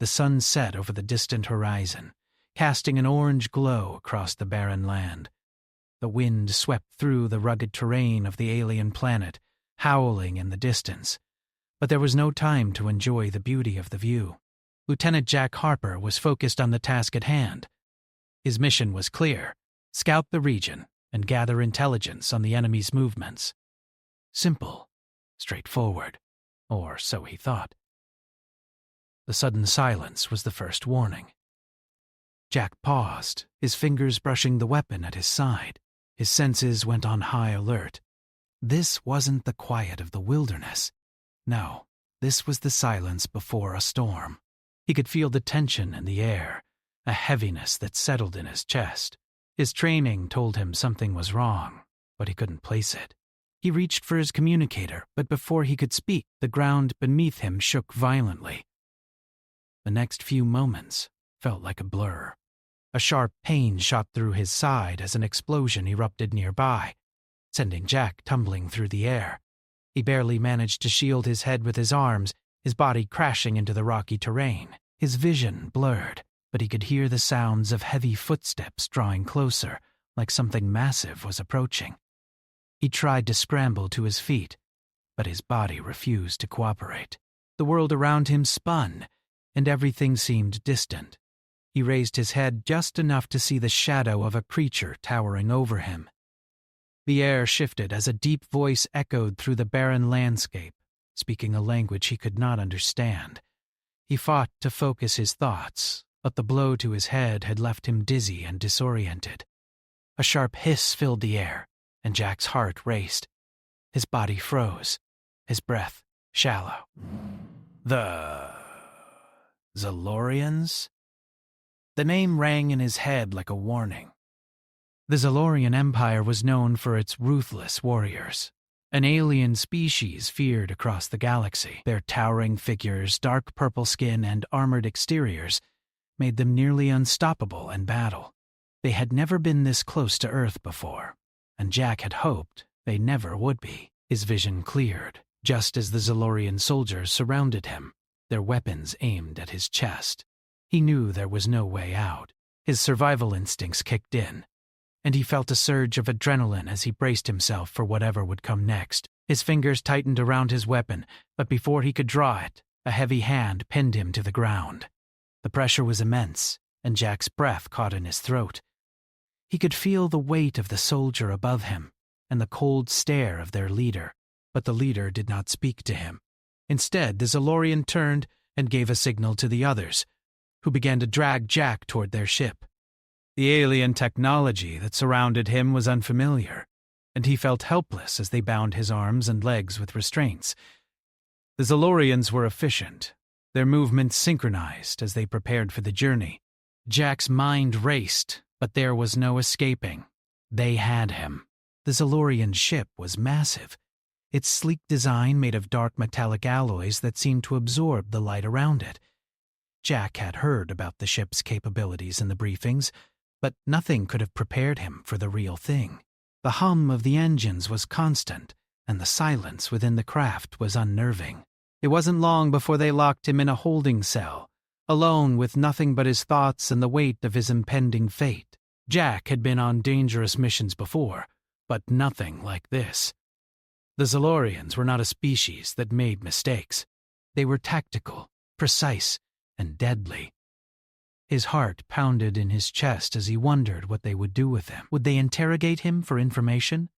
the sun set over the distant horizon, casting an orange glow across the barren land. The wind swept through the rugged terrain of the alien planet, howling in the distance. But there was no time to enjoy the beauty of the view. Lieutenant Jack Harper was focused on the task at hand. His mission was clear: scout the region and gather intelligence on the enemy's movements. Simple, straightforward, or so he thought. The sudden silence was the first warning. Jack paused, his fingers brushing the weapon at his side. His senses went on high alert. This wasn't the quiet of the wilderness. No, this was the silence before a storm. He could feel the tension in the air, a heaviness that settled in his chest. His training told him something was wrong, but he couldn't place it. He reached for his communicator, but before he could speak, the ground beneath him shook violently. The next few moments felt like a blur. A sharp pain shot through his side as an explosion erupted nearby, sending Jack tumbling through the air. He barely managed to shield his head with his arms, his body crashing into the rocky terrain. His vision blurred, but he could hear the sounds of heavy footsteps drawing closer, like something massive was approaching. He tried to scramble to his feet, but his body refused to cooperate. The world around him spun, and everything seemed distant. He raised his head just enough to see the shadow of a creature towering over him. The air shifted as a deep voice echoed through the barren landscape, speaking a language he could not understand. He fought to focus his thoughts, but the blow to his head had left him dizzy and disoriented. A sharp hiss filled the air, and Jack's heart raced. His body froze, his breath shallow. The Zalorians? The name rang in his head like a warning. The Zalorian Empire was known for its ruthless warriors, an alien species feared across the galaxy. Their towering figures, dark purple skin, and armored exteriors made them nearly unstoppable in battle. They had never been this close to Earth before, and Jack had hoped they never would be. His vision cleared, just as the Zalorian soldiers surrounded him, their weapons aimed at his chest. He knew there was no way out. His survival instincts kicked in, and he felt a surge of adrenaline as he braced himself for whatever would come next. His fingers tightened around his weapon, but before he could draw it, a heavy hand pinned him to the ground. The pressure was immense, and Jack's breath caught in his throat. He could feel the weight of the soldier above him and the cold stare of their leader, but the leader did not speak to him. Instead, the Zalorian turned and gave a signal to the others, who began to drag Jack toward their ship. The alien technology that surrounded him was unfamiliar, and he felt helpless as they bound his arms and legs with restraints. The Zalorians were efficient, their movements synchronized as they prepared for the journey. Jack's mind raced, but there was no escaping. They had him. The Zalorian ship was massive, its sleek design made of dark metallic alloys that seemed to absorb the light around it. Jack had heard about the ship's capabilities in the briefings, but nothing could have prepared him for the real thing. The hum of the engines was constant, and the silence within the craft was unnerving. It wasn't long before they locked him in a holding cell, alone with nothing but his thoughts and the weight of his impending fate. Jack had been on dangerous missions before, but nothing like this. The Zalorians were not a species that made mistakes. They were tactical, precise, and deadly. His heart pounded in his chest as he wondered what they would do with him. Would they interrogate him for information?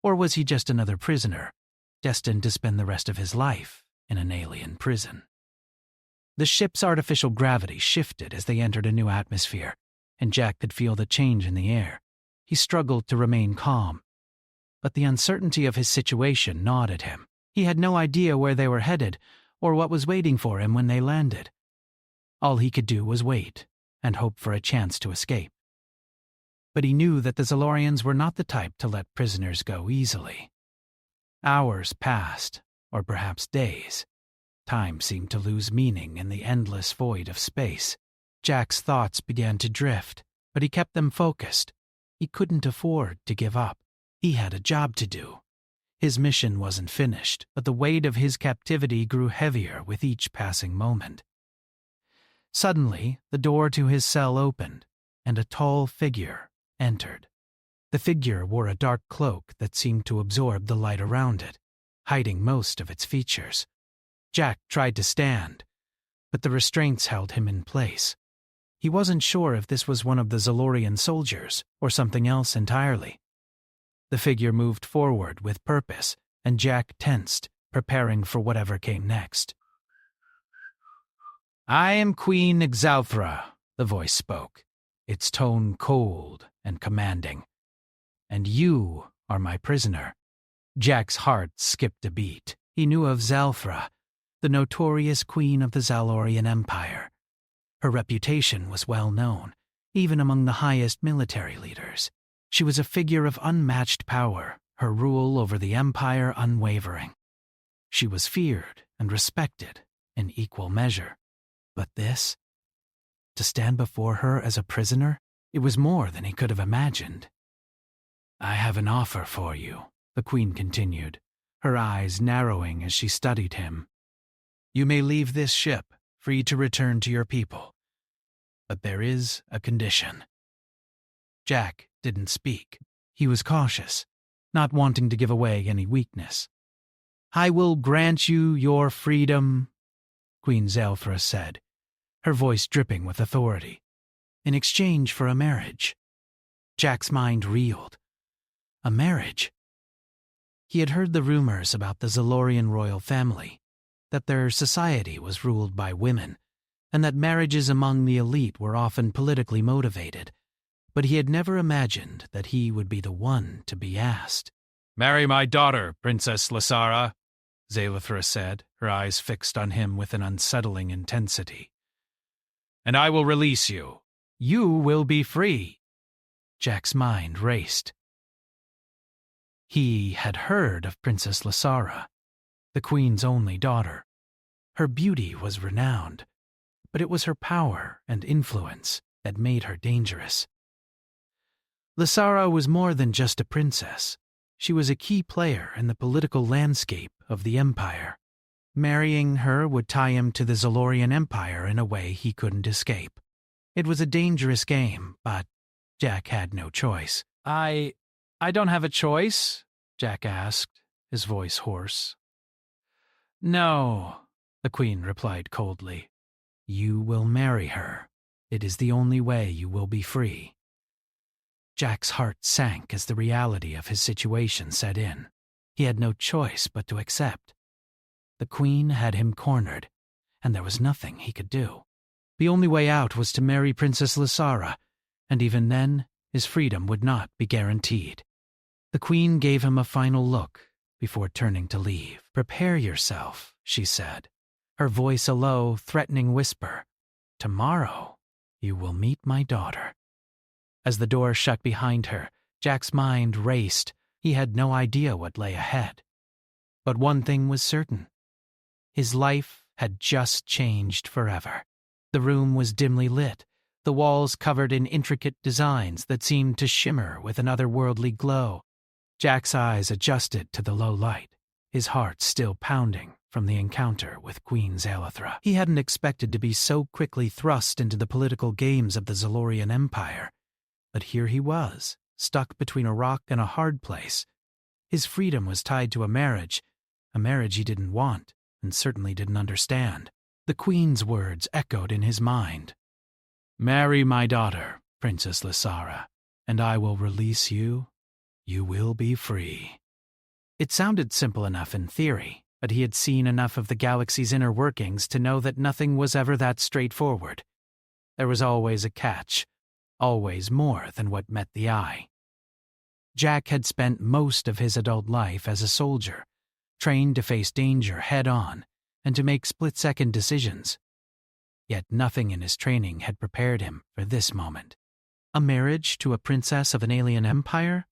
Or was he just another prisoner, destined to spend the rest of his life in an alien prison? The ship's artificial gravity shifted as they entered a new atmosphere, and Jack could feel the change in the air. He struggled to remain calm, but the uncertainty of his situation gnawed at him. He had no idea where they were headed, or what was waiting for him when they landed. All he could do was wait and hope for a chance to escape. But he knew that the Zalorians were not the type to let prisoners go easily. Hours passed, or perhaps days. Time seemed to lose meaning in the endless void of space. Jack's thoughts began to drift, but he kept them focused. He couldn't afford to give up. He had a job to do. His mission wasn't finished, but the weight of his captivity grew heavier with each passing moment. Suddenly, the door to his cell opened, and a tall figure entered. The figure wore a dark cloak that seemed to absorb the light around it, hiding most of its features. Jack tried to stand, but the restraints held him in place. He wasn't sure if this was one of the Zalorian soldiers or something else entirely. The figure moved forward with purpose, and Jack tensed, preparing for whatever came next. "I am Queen Exalthra," the voice spoke, its tone cold and commanding. "And you are my prisoner." Jack's heart skipped a beat. He knew of Zalthra, the notorious queen of the Zalorian Empire. Her reputation was well known, even among the highest military leaders. She was a figure of unmatched power, her rule over the Empire unwavering. She was feared and respected in equal measure. But this? To stand before her as a prisoner? It was more than he could have imagined. "I have an offer for you," the queen continued, her eyes narrowing as she studied him. "You may leave this ship, free to return to your people. But there is a condition." Jack didn't speak. He was cautious, not wanting to give away any weakness. "I will grant you your freedom," Queen Zalthra said, her voice dripping with authority, "in exchange for a marriage." Jack's mind reeled. A marriage? He had heard the rumors about the Zalorian royal family, that their society was ruled by women, and that marriages among the elite were often politically motivated, but he had never imagined that he would be the one to be asked. "Marry my daughter, Princess Lysara," Zalithra said, her eyes fixed on him with an unsettling intensity. "And I will release you. You will be free." Jack's mind raced. He had heard of Princess Lysara, the queen's only daughter. Her beauty was renowned, but it was her power and influence that made her dangerous. Lysara was more than just a princess. She was a key player in the political landscape of the Empire. Marrying her would tie him to the Zalorian Empire in a way he couldn't escape. It was a dangerous game, but Jack had no choice. I don't have a choice?" Jack asked, his voice hoarse. "No," the queen replied coldly. "You will marry her. It is the only way you will be free." Jack's heart sank as the reality of his situation set in. He had no choice but to accept. The queen had him cornered, and there was nothing he could do. The only way out was to marry Princess Lysara, and even then, his freedom would not be guaranteed. The queen gave him a final look before turning to leave. "Prepare yourself," she said, her voice a low, threatening whisper. "Tomorrow, you will meet my daughter." As the door shut behind her, Jack's mind raced. He had no idea what lay ahead. But one thing was certain. His life had just changed forever. The room was dimly lit, the walls covered in intricate designs that seemed to shimmer with an otherworldly glow. Jack's eyes adjusted to the low light, his heart still pounding from the encounter with Queen Zalithra. He hadn't expected to be so quickly thrust into the political games of the Zalorian Empire, but here he was, stuck between a rock and a hard place. His freedom was tied to a marriage he didn't want and certainly didn't understand. The queen's words echoed in his mind. "Marry my daughter, Princess Lysara, and I will release you. You will be free." It sounded simple enough in theory, but he had seen enough of the galaxy's inner workings to know that nothing was ever that straightforward. There was always a catch, always more than what met the eye. Jack had spent most of his adult life as a soldier, trained to face danger head-on and to make split-second decisions. Yet nothing in his training had prepared him for this moment. A marriage to a princess of an alien empire?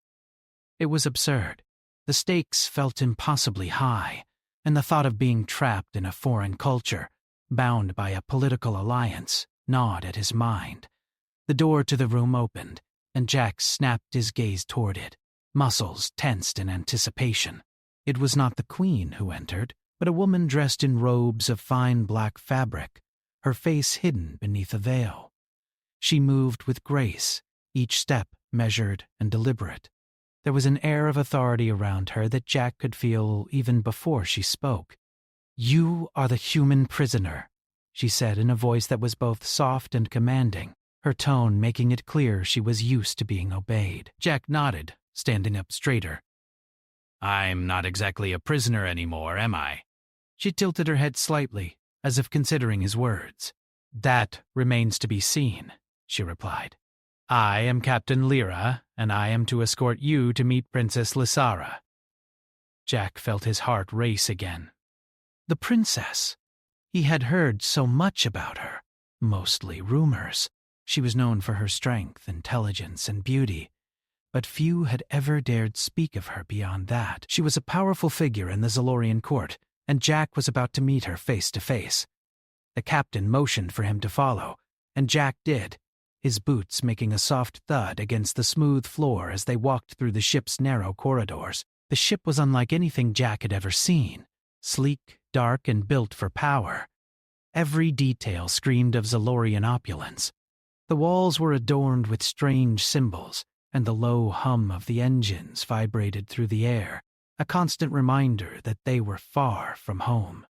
It was absurd. The stakes felt impossibly high, and the thought of being trapped in a foreign culture, bound by a political alliance, gnawed at his mind. The door to the room opened, and Jack snapped his gaze toward it, muscles tensed in anticipation. It was not the queen who entered, but a woman dressed in robes of fine black fabric, her face hidden beneath a veil. She moved with grace, each step measured and deliberate. There was an air of authority around her that Jack could feel even before she spoke. "You are the human prisoner," she said in a voice that was both soft and commanding, her tone making it clear she was used to being obeyed. Jack nodded, standing up straighter. "I'm not exactly a prisoner anymore, am I?" She tilted her head slightly, as if considering his words. "That remains to be seen," she replied. "I am Captain Lyra, and I am to escort you to meet Princess Lysara." Jack felt his heart race again. The princess. He had heard so much about her, mostly rumors. She was known for her strength, intelligence, and beauty, but few had ever dared speak of her beyond that. She was a powerful figure in the Zalorian court, and Jack was about to meet her face to face. The captain motioned for him to follow, and Jack did, his boots making a soft thud against the smooth floor as they walked through the ship's narrow corridors. The ship was unlike anything Jack had ever seen, sleek, dark, and built for power. Every detail screamed of Zalorian opulence. The walls were adorned with strange symbols, and the low hum of the engines vibrated through the air, a constant reminder that they were far from home.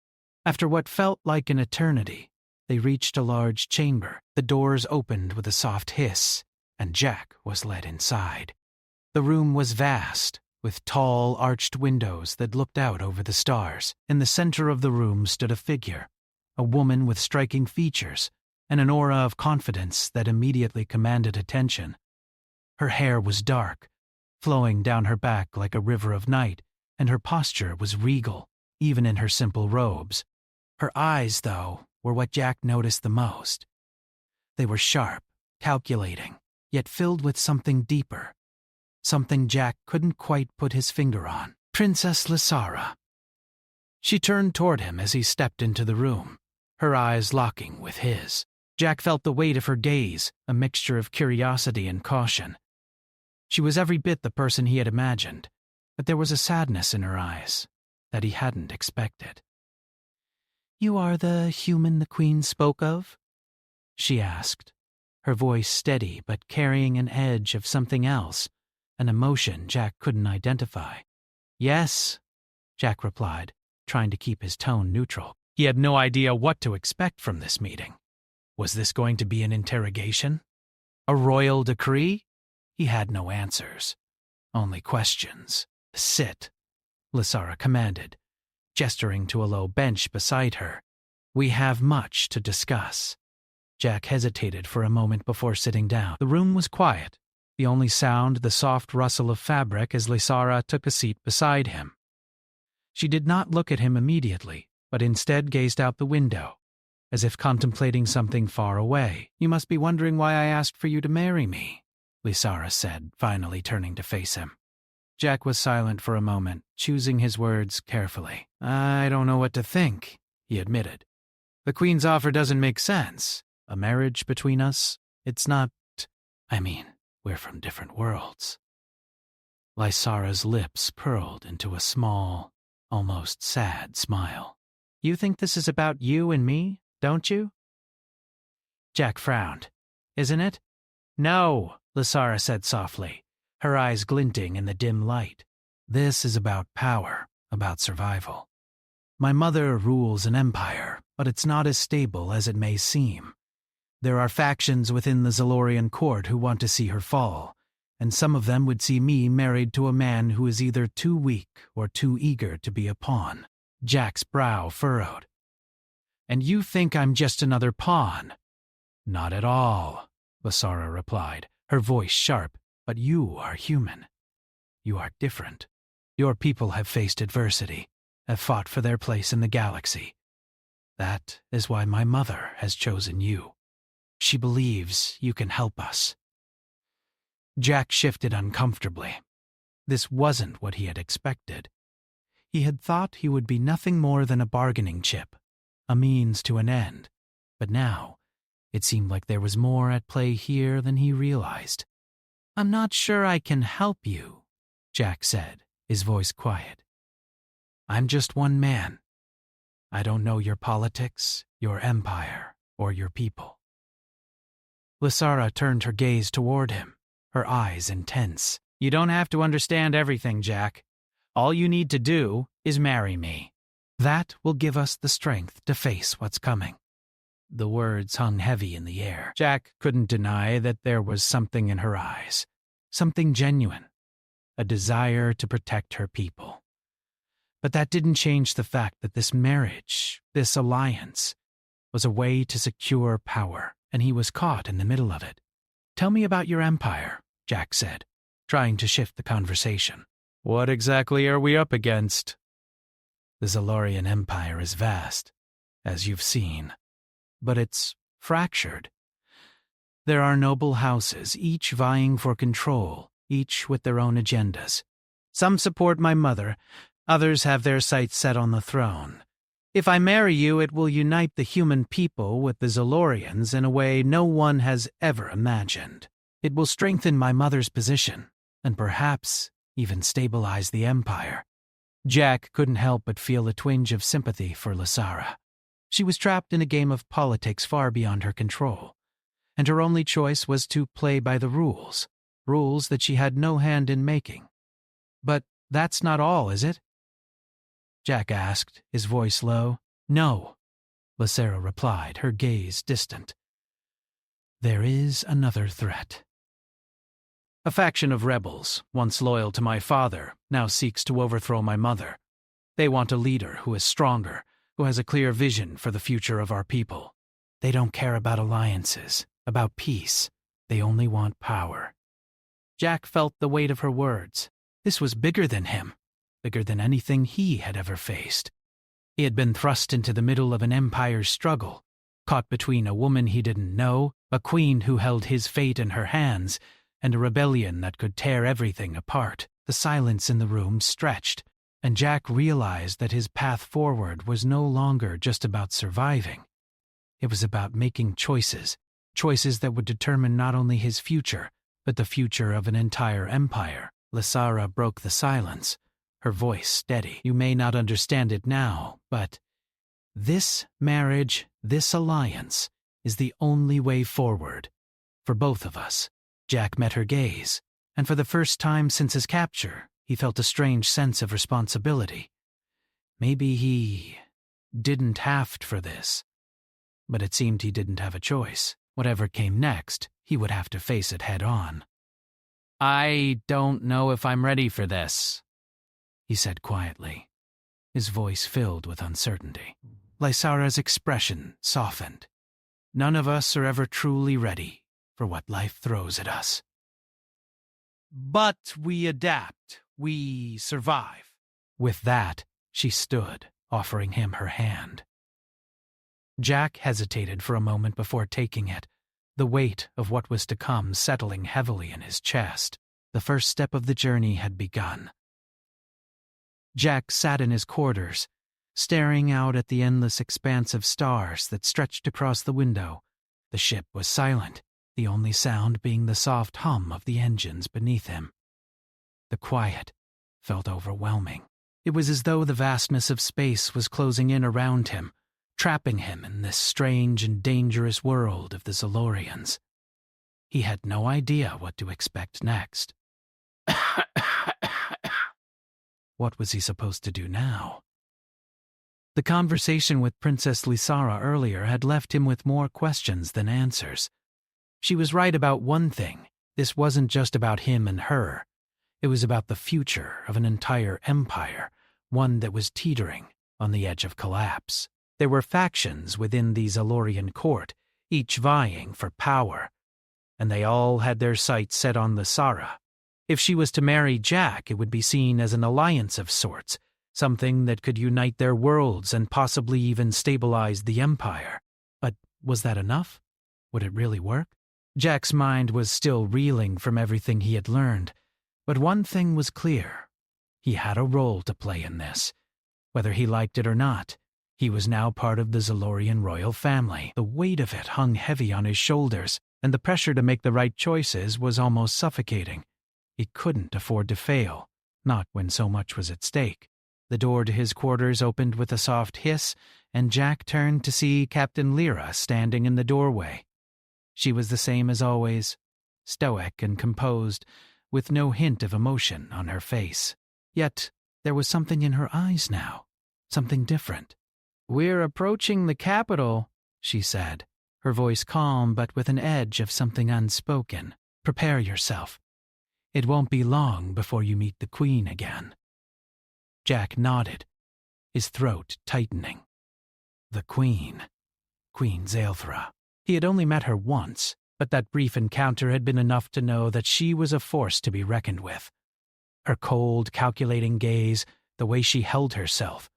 After what felt like an eternity, they reached a large chamber. The doors opened with a soft hiss, and Jack was led inside. The room was vast, with tall, arched windows that looked out over the stars. In the center of the room stood a figure, a woman with striking features and an aura of confidence that immediately commanded attention. Her hair was dark, flowing down her back like a river of night, and her posture was regal, even in her simple robes. Her eyes, though, were what Jack noticed the most. They were sharp, calculating, yet filled with something deeper, something Jack couldn't quite put his finger on. Princess Lysara. She turned toward him as he stepped into the room, her eyes locking with his. Jack felt the weight of her gaze, a mixture of curiosity and caution. She was every bit the person he had imagined, but there was a sadness in her eyes that he hadn't expected. "You are the human the Queen spoke of?" she asked, her voice steady but carrying an edge of something else, an emotion Jack couldn't identify. "Yes," Jack replied, trying to keep his tone neutral. He had no idea what to expect from this meeting. Was this going to be an interrogation? A royal decree? He had no answers, only questions. "Sit," Lysara commanded, gesturing to a low bench beside her. "We have much to discuss." Jack hesitated for a moment before sitting down. The room was quiet, the only sound the soft rustle of fabric as Lysara took a seat beside him. She did not look at him immediately, but instead gazed out the window, as if contemplating something far away. "You must be wondering why I asked for you to marry me," Lysara said, finally turning to face him. Jack was silent for a moment, choosing his words carefully. "I don't know what to think," he admitted. "The Queen's offer doesn't make sense. A marriage between us, it's not... I mean, we're from different worlds." Lysara's lips curled into a small, almost sad smile. "You think this is about you and me, don't you?" Jack frowned. "Isn't it?" "No," Lysara said softly, her eyes glinting in the dim light. "This is about power, about survival. My mother rules an empire, but it's not as stable as it may seem. There are factions within the Zalorian court who want to see her fall, and some of them would see me married to a man who is either too weak or too eager to be a pawn." Jack's brow furrowed. "And you think I'm just another pawn?" "Not at all," Lysara replied, her voice sharp. "But you are human. You are different. Your people have faced adversity, have fought for their place in the galaxy. That is why my mother has chosen you. She believes you can help us." Jack shifted uncomfortably. This wasn't what he had expected. He had thought he would be nothing more than a bargaining chip, a means to an end, but now it seemed like there was more at play here than he realized. "I'm not sure I can help you," Jack said, his voice quiet. "I'm just one man. I don't know your politics, your empire, or your people. Lysara turned her gaze toward him, her eyes intense. You don't have to understand everything, Jack. All you need to do is marry me. That will give us the strength to face what's coming. The words hung heavy in the air. Jack couldn't deny that there was something in her eyes, something genuine, a desire to protect her people. But that didn't change the fact that this marriage, this alliance, was a way to secure power, and he was caught in the middle of it. Tell me about your empire, Jack said, trying to shift the conversation. What exactly are we up against? The Zalorian Empire is vast, as you've seen, but it's fractured. There are noble houses, each vying for control, each with their own agendas. Some support my mother, others have their sights set on the throne. If I marry you, it will unite the human people with the Zalorians in a way no one has ever imagined. It will strengthen my mother's position, and perhaps even stabilize the empire. Jack couldn't help but feel a twinge of sympathy for Lysara. She was trapped in a game of politics far beyond her control, and her only choice was to play by the rules that she had no hand in making. But that's not all, is it? Jack asked, his voice low. No, Lysara replied, her gaze distant. There is another threat. A faction of rebels, once loyal to my father, now seeks to overthrow my mother. They want a leader who is stronger, who has a clear vision for the future of our people. They don't care about alliances, about peace. They only want power. Jack felt the weight of her words. This was bigger than him, bigger than anything he had ever faced. He had been thrust into the middle of an empire's struggle, caught between a woman he didn't know, a queen who held his fate in her hands, and a rebellion that could tear everything apart. The silence in the room stretched, and Jack realized that his path forward was no longer just about surviving. It was about making choices that would determine not only his future, but the future of an entire empire. Lysara broke the silence, her voice steady. You may not understand it now, but this marriage, this alliance, is the only way forward. For both of us. Jack met her gaze, and for the first time since his capture, he felt a strange sense of responsibility. Maybe he didn't have for this, but it seemed he didn't have a choice. Whatever came next, he would have to face it head on. I don't know if I'm ready for this, he said quietly, his voice filled with uncertainty. Lysara's expression softened. None of us are ever truly ready for what life throws at us. But we adapt, we survive. With that, she stood, offering him her hand. Jack hesitated for a moment before taking it, the weight of what was to come settling heavily in his chest. The first step of the journey had begun. Jack sat in his quarters, staring out at the endless expanse of stars that stretched across the window. The ship was silent, the only sound being the soft hum of the engines beneath him. The quiet felt overwhelming. It was as though the vastness of space was closing in around him, trapping him in this strange and dangerous world of the Zalorians. He had no idea what to expect next. What was he supposed to do now? The conversation with Princess Lysara earlier had left him with more questions than answers. She was right about one thing. This wasn't just about him and her. It was about the future of an entire empire, one that was teetering on the edge of collapse. There were factions within the Zalorian court, each vying for power, and they all had their sights set on Lysara. If she was to marry Jack, it would be seen as an alliance of sorts, something that could unite their worlds and possibly even stabilize the empire. But was that enough? Would it really work? Jack's mind was still reeling from everything he had learned, but one thing was clear. He had a role to play in this. Whether he liked it or not, he was now part of the Zalorian royal family. The weight of it hung heavy on his shoulders, and the pressure to make the right choices was almost suffocating. He couldn't afford to fail, not when so much was at stake. The door to his quarters opened with a soft hiss, and Jack turned to see Captain Lyra standing in the doorway. She was the same as always, stoic and composed, with no hint of emotion on her face. Yet there was something in her eyes now, something different. "We're approaching the capital," she said, her voice calm but with an edge of something unspoken. "Prepare yourself. It won't be long before you meet the Queen again." Jack nodded, his throat tightening. The Queen. Queen Zaelthra. He had only met her once, but that brief encounter had been enough to know that she was a force to be reckoned with. Her cold, calculating gaze, the way she held herself.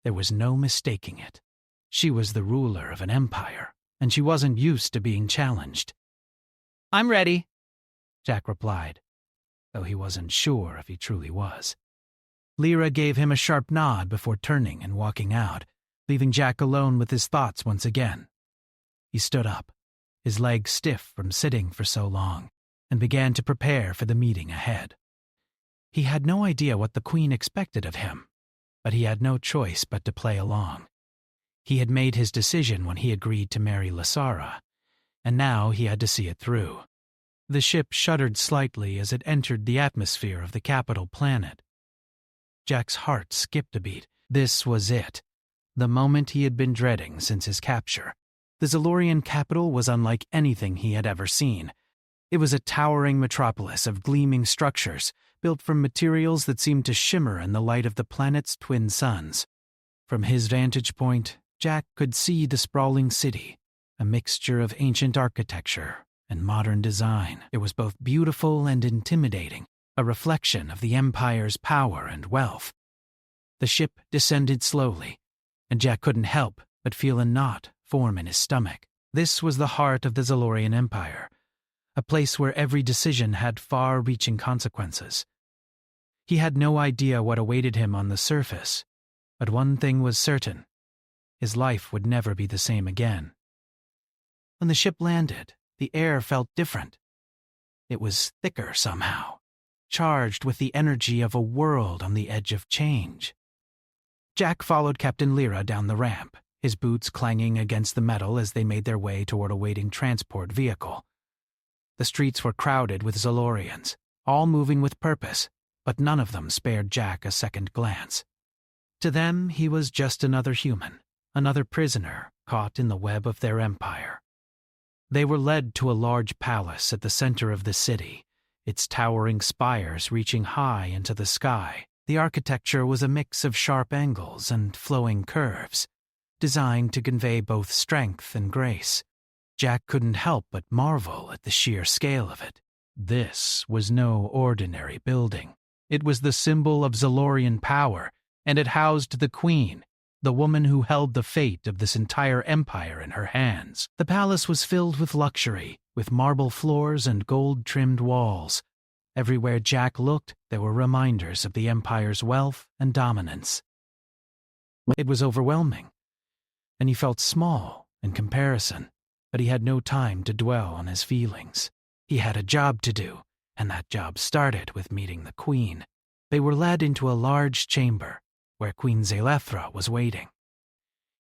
There was no mistaking it. She was the ruler of an empire, and she wasn't used to being challenged. "I'm ready," Jack replied, though he wasn't sure if he truly was. Lyra gave him a sharp nod before turning and walking out, leaving Jack alone with his thoughts once again. He stood up, his legs stiff from sitting for so long, and began to prepare for the meeting ahead. He had no idea what the Queen expected of him, but he had no choice but to play along. He had made his decision when he agreed to marry Lysara, and now he had to see it through. The ship shuddered slightly as it entered the atmosphere of the capital planet. Jack's heart skipped a beat. This was it, the moment he had been dreading since his capture. The Zalorian capital was unlike anything he had ever seen. It was a towering metropolis of gleaming structures, built from materials that seemed to shimmer in the light of the planet's twin suns. From his vantage point, Jack could see the sprawling city, a mixture of ancient architecture and modern design. It was both beautiful and intimidating, a reflection of the Empire's power and wealth. The ship descended slowly, and Jack couldn't help but feel a knot form in his stomach. This was the heart of the Zalorian Empire, a place where every decision had far-reaching consequences. He had no idea what awaited him on the surface, but one thing was certain: his life would never be the same again. When the ship landed, the air felt different. It was thicker somehow, charged with the energy of a world on the edge of change. Jack followed Captain Lyra down the ramp, his boots clanging against the metal as they made their way toward a waiting transport vehicle. The streets were crowded with Zalorians, all moving with purpose, but none of them spared Jack a second glance. To them, he was just another human, another prisoner caught in the web of their empire. They were led to a large palace at the center of the city, its towering spires reaching high into the sky. The architecture was a mix of sharp angles and flowing curves, designed to convey both strength and grace. Jack couldn't help but marvel at the sheer scale of it. This was no ordinary building. It was the symbol of Zalorian power, and it housed the Queen, the woman who held the fate of this entire empire in her hands. The palace was filled with luxury, with marble floors and gold-trimmed walls. Everywhere Jack looked, there were reminders of the Empire's wealth and dominance. It was overwhelming, and he felt small in comparison, but he had no time to dwell on his feelings. He had a job to do, and that job started with meeting the Queen. They were led into a large chamber, where Queen Zaelthra was waiting.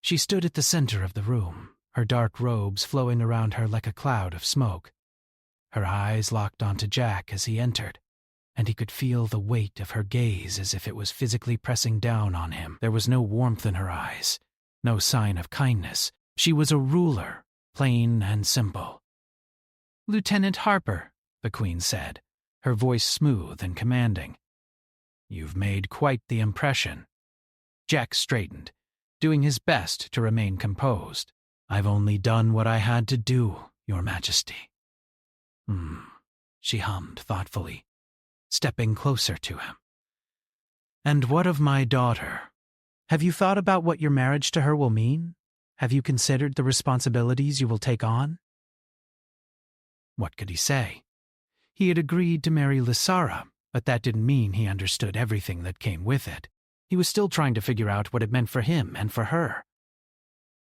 She stood at the center of the room, her dark robes flowing around her like a cloud of smoke. Her eyes locked onto Jack as he entered, and he could feel the weight of her gaze as if it was physically pressing down on him. There was no warmth in her eyes, no sign of kindness. She was a ruler, plain and simple. "Lieutenant Harper," the Queen said, her voice smooth and commanding. "You've made quite the impression." Jack straightened, doing his best to remain composed. "I've only done what I had to do, Your Majesty." She hummed thoughtfully, stepping closer to him. "And what of my daughter? Have you thought about what your marriage to her will mean? Have you considered the responsibilities you will take on?" What could he say? He had agreed to marry Lysara, but that didn't mean he understood everything that came with it. He was still trying to figure out what it meant for him and for her.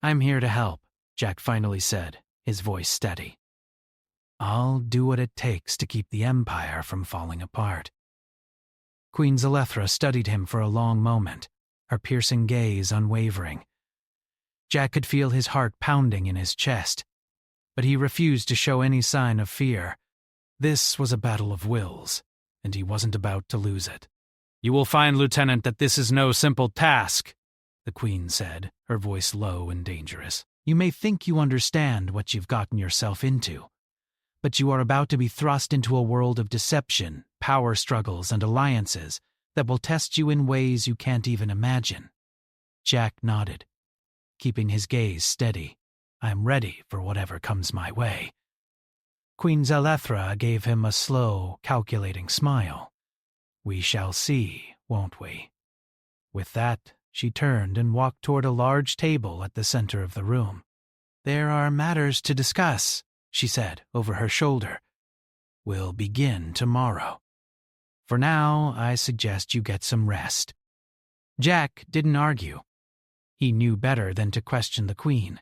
"I'm here to help," Jack finally said, his voice steady. "I'll do what it takes to keep the Empire from falling apart." Queen Zaelthra studied him for a long moment, her piercing gaze unwavering. Jack could feel his heart pounding in his chest, but he refused to show any sign of fear. This was a battle of wills, and he wasn't about to lose it. "You will find, Lieutenant, that this is no simple task," the Queen said, her voice low and dangerous. "You may think you understand what you've gotten yourself into, but you are about to be thrust into a world of deception, power struggles, and alliances that will test you in ways you can't even imagine." Jack nodded, keeping his gaze steady. "I'm ready for whatever comes my way." Queen Zelethra gave him a slow, calculating smile. "We shall see, won't we?" With that, she turned and walked toward a large table at the center of the room. "There are matters to discuss," she said over her shoulder. "We'll begin tomorrow. For now, I suggest you get some rest." Jack didn't argue. He knew better than to question the Queen.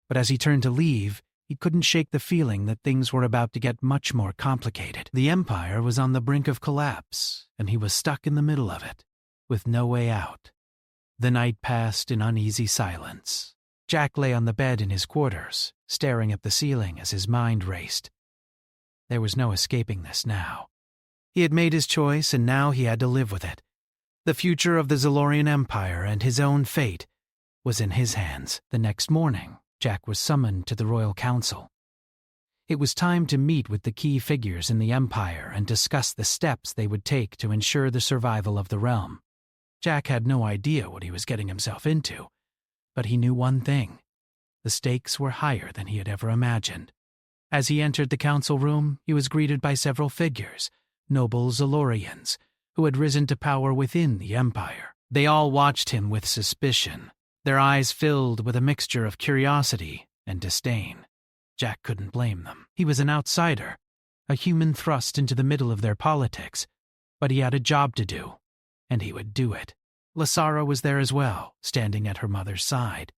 But as he turned to leave, he couldn't shake the feeling that things were about to get much more complicated. The Empire was on the brink of collapse, and he was stuck in the middle of it, with no way out. The night passed in uneasy silence. Jack lay on the bed in his quarters, staring at the ceiling as his mind raced. There was no escaping this now. He had made his choice, and now he had to live with it. The future of the Zalorian Empire and his own fate was in his hands. The next morning, Jack was summoned to the Royal Council. It was time to meet with the key figures in the Empire and discuss the steps they would take to ensure the survival of the realm. Jack had no idea what he was getting himself into, but he knew one thing. The stakes were higher than he had ever imagined. As he entered the council room, he was greeted by several figures, noble Zalorians, who had risen to power within the Empire. They all watched him with suspicion, their eyes filled with a mixture of curiosity and disdain. Jack couldn't blame them. He was an outsider, a human thrust into the middle of their politics, but he had a job to do, and he would do it. Lasara was there as well, standing at her mother's side.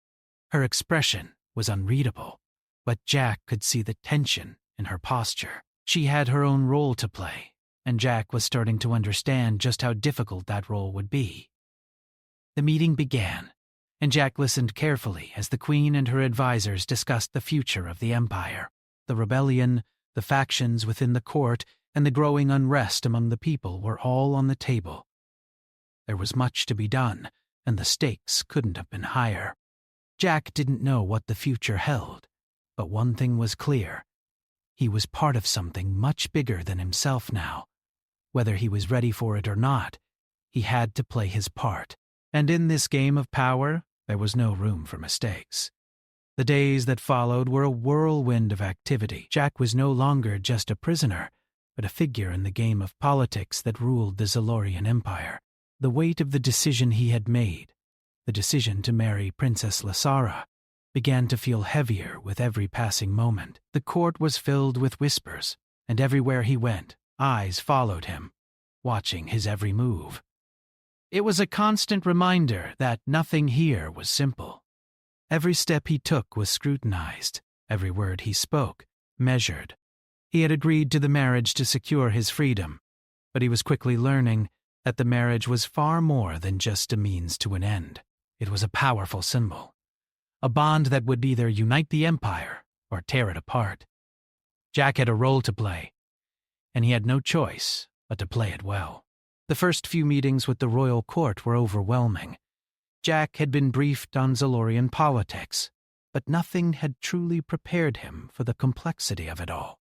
Her expression was unreadable, but Jack could see the tension in her posture. She had her own role to play, and Jack was starting to understand just how difficult that role would be. The meeting began, and Jack listened carefully as the Queen and her advisors discussed the future of the Empire. The rebellion, the factions within the court, and the growing unrest among the people were all on the table. There was much to be done, and the stakes couldn't have been higher. Jack didn't know what the future held, but one thing was clear. He was part of something much bigger than himself now. Whether he was ready for it or not, he had to play his part. And in this game of power, there was no room for mistakes. The days that followed were a whirlwind of activity. Jack was no longer just a prisoner, but a figure in the game of politics that ruled the Zalorian Empire. The weight of the decision he had made, the decision to marry Princess Lasara, began to feel heavier with every passing moment. The court was filled with whispers, and everywhere he went, eyes followed him, watching his every move. It was a constant reminder that nothing here was simple. Every step he took was scrutinized, every word he spoke, measured. He had agreed to the marriage to secure his freedom, but he was quickly learning that the marriage was far more than just a means to an end. It was a powerful symbol, a bond that would either unite the Empire or tear it apart. Jack had a role to play, and he had no choice but to play it well. The first few meetings with the royal court were overwhelming. Jack had been briefed on Zalorian politics, but nothing had truly prepared him for the complexity of it all.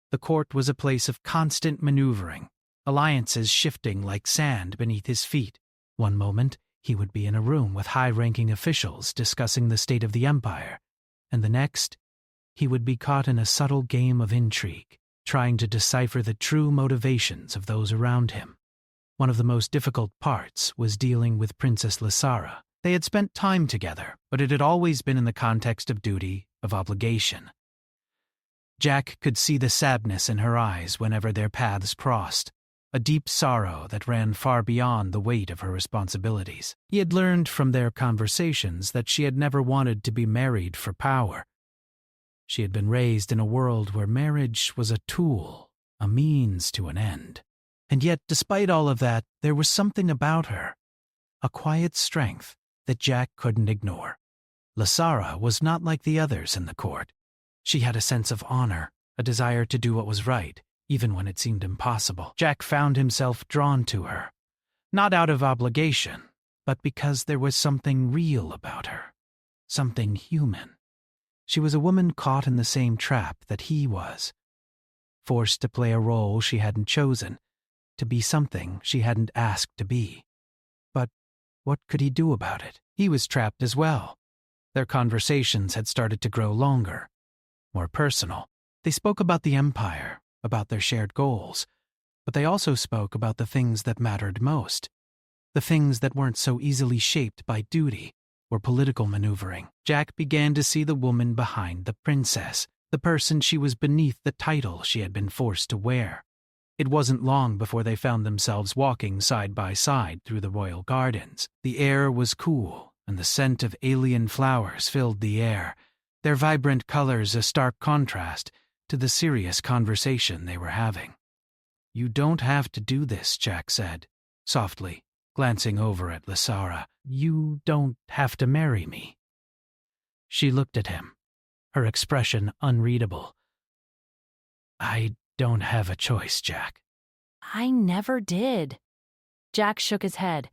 The court was a place of constant maneuvering, alliances shifting like sand beneath his feet. One moment, he would be in a room with high-ranking officials discussing the state of the Empire, and the next, he would be caught in a subtle game of intrigue, trying to decipher the true motivations of those around him. One of the most difficult parts was dealing with Princess Lasara. They had spent time together, but it had always been in the context of duty, of obligation. Jack could see the sadness in her eyes whenever their paths crossed, a deep sorrow that ran far beyond the weight of her responsibilities. He had learned from their conversations that she had never wanted to be married for power. She had been raised in a world where marriage was a tool, a means to an end. And yet, despite all of that, there was something about her, a quiet strength that Jack couldn't ignore. Lysara was not like the others in the court. She had a sense of honor, a desire to do what was right, even when it seemed impossible. Jack found himself drawn to her, not out of obligation, but because there was something real about her, something human. She was a woman caught in the same trap that he was, forced to play a role she hadn't chosen, to be something she hadn't asked to be. But what could he do about it? He was trapped as well. Their conversations had started to grow longer, more personal. They spoke about the Empire, about their shared goals, but they also spoke about the things that mattered most, the things that weren't so easily shaped by duty or political maneuvering. Jack began to see the woman behind the princess, the person she was beneath the title she had been forced to wear. It wasn't long before they found themselves walking side by side through the royal gardens. The air was cool, and the scent of alien flowers filled the air, their vibrant colors a stark contrast to the serious conversation they were having. "You don't have to do this," Jack said, softly, glancing over at Lysara. "You don't have to marry me." She looked at him, her expression unreadable. "I don't have a choice, Jack." "I never did." Jack shook his head.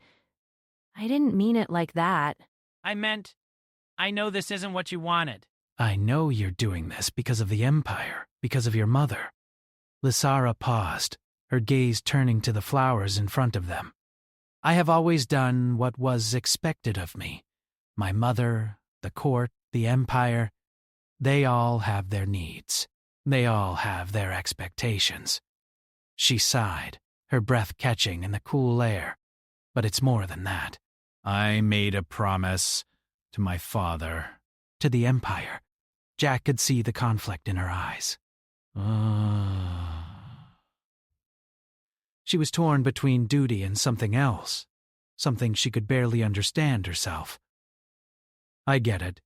"I didn't mean it like that." I know this isn't what you wanted." "I know you're doing this because of the Empire, because of your mother." Lysara paused, her gaze turning to the flowers in front of them. "I have always done what was expected of me. My mother, the court, the Empire, they all have their needs. They all have their expectations." She sighed, her breath catching in the cool air. "But it's more than that. I made a promise to my father." "To the Empire." Jack could see the conflict in her eyes. She was torn between duty and something else, something she could barely understand herself. "I get it,"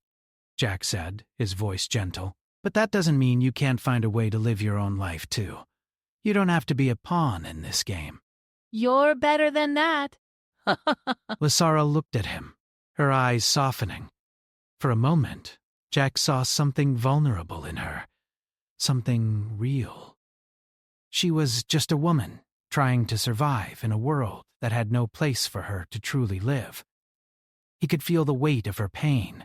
Jack said, his voice gentle. "But that doesn't mean you can't find a way to live your own life, too. You don't have to be a pawn in this game." "You're better than that." Lysara looked at him, her eyes softening. For a moment, Jack saw something vulnerable in her, something real. She was just a woman, trying to survive in a world that had no place for her to truly live. He could feel the weight of her pain,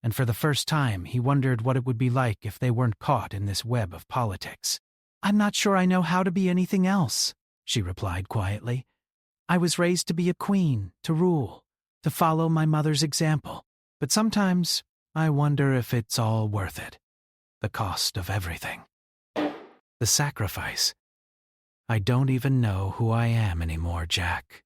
and for the first time he wondered what it would be like if they weren't caught in this web of politics. "I'm not sure I know how to be anything else," she replied quietly. "I was raised to be a queen, to rule, to follow my mother's example. But sometimes I wonder if it's all worth it. The cost of everything. The sacrifice. I don't even know who I am anymore, Jack."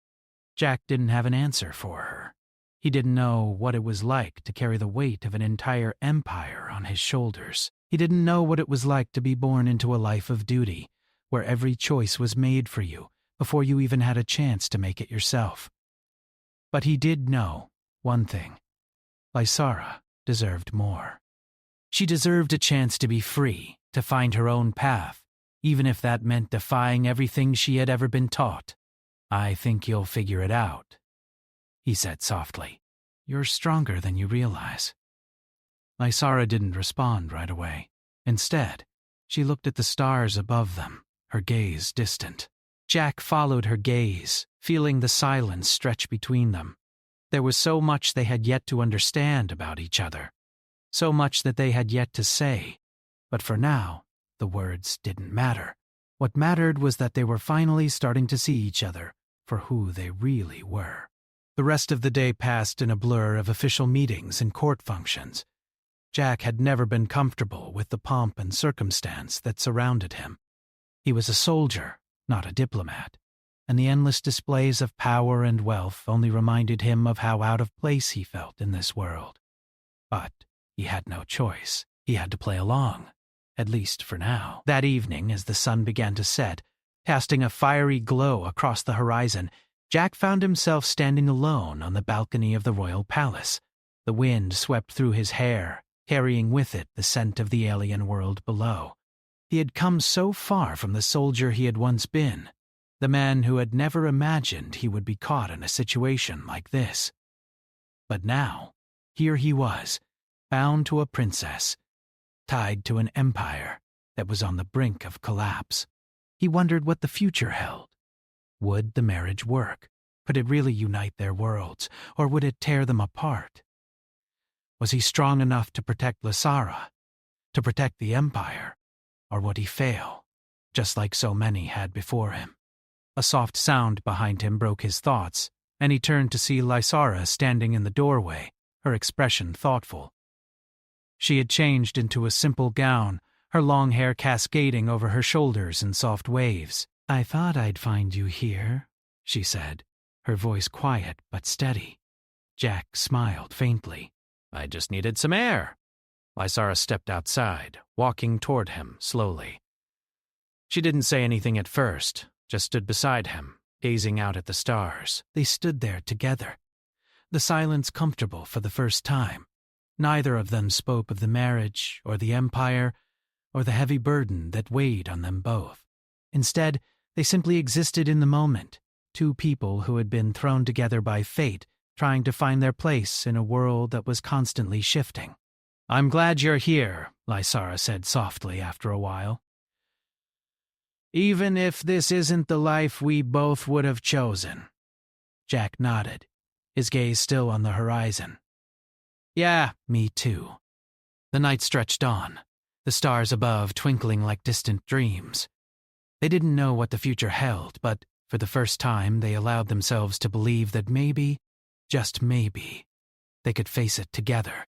Jack didn't have an answer for her. He didn't know what it was like to carry the weight of an entire empire on his shoulders. He didn't know what it was like to be born into a life of duty, where every choice was made for you before you even had a chance to make it yourself. But he did know one thing. Lysara deserved more. She deserved a chance to be free, to find her own path, even if that meant defying everything she had ever been taught. "I think you'll figure it out," he said softly. "You're stronger than you realize." Lysara didn't respond right away. Instead, she looked at the stars above them, her gaze distant. Jack followed her gaze, feeling the silence stretch between them. There was so much they had yet to understand about each other, so much that they had yet to say. But for now, the words didn't matter. What mattered was that they were finally starting to see each other for who they really were. The rest of the day passed in a blur of official meetings and court functions. Jack had never been comfortable with the pomp and circumstance that surrounded him. He was a soldier, not a diplomat, and the endless displays of power and wealth only reminded him of how out of place he felt in this world. But he had no choice. He had to play along, at least for now. That evening, as the sun began to set, casting a fiery glow across the horizon, Jack found himself standing alone on the balcony of the royal palace. The wind swept through his hair, carrying with it the scent of the alien world below. He had come so far from the soldier he had once been, the man who had never imagined he would be caught in a situation like this. But now, here he was, bound to a princess, tied to an empire that was on the brink of collapse. He wondered what the future held. Would the marriage work? Could it really unite their worlds, or would it tear them apart? Was he strong enough to protect Lysara, to protect the empire, or would he fail, just like so many had before him? A soft sound behind him broke his thoughts, and he turned to see Lysara standing in the doorway, her expression thoughtful. She had changed into a simple gown, her long hair cascading over her shoulders in soft waves. "I thought I'd find you here," she said, her voice quiet but steady. Jack smiled faintly. "I just needed some air." Lysara stepped outside, walking toward him slowly. She didn't say anything at first, just stood beside him, gazing out at the stars. They stood there together, the silence comfortable for the first time. Neither of them spoke of the marriage or the empire or the heavy burden that weighed on them both. Instead, they simply existed in the moment, two people who had been thrown together by fate, trying to find their place in a world that was constantly shifting. "I'm glad you're here," Lysara said softly after a while. "Even if this isn't the life we both would have chosen." Jack nodded, his gaze still on the horizon. "Yeah, me too." The night stretched on, the stars above twinkling like distant dreams. They didn't know what the future held, but for the first time they allowed themselves to believe that maybe, just maybe, they could face it together.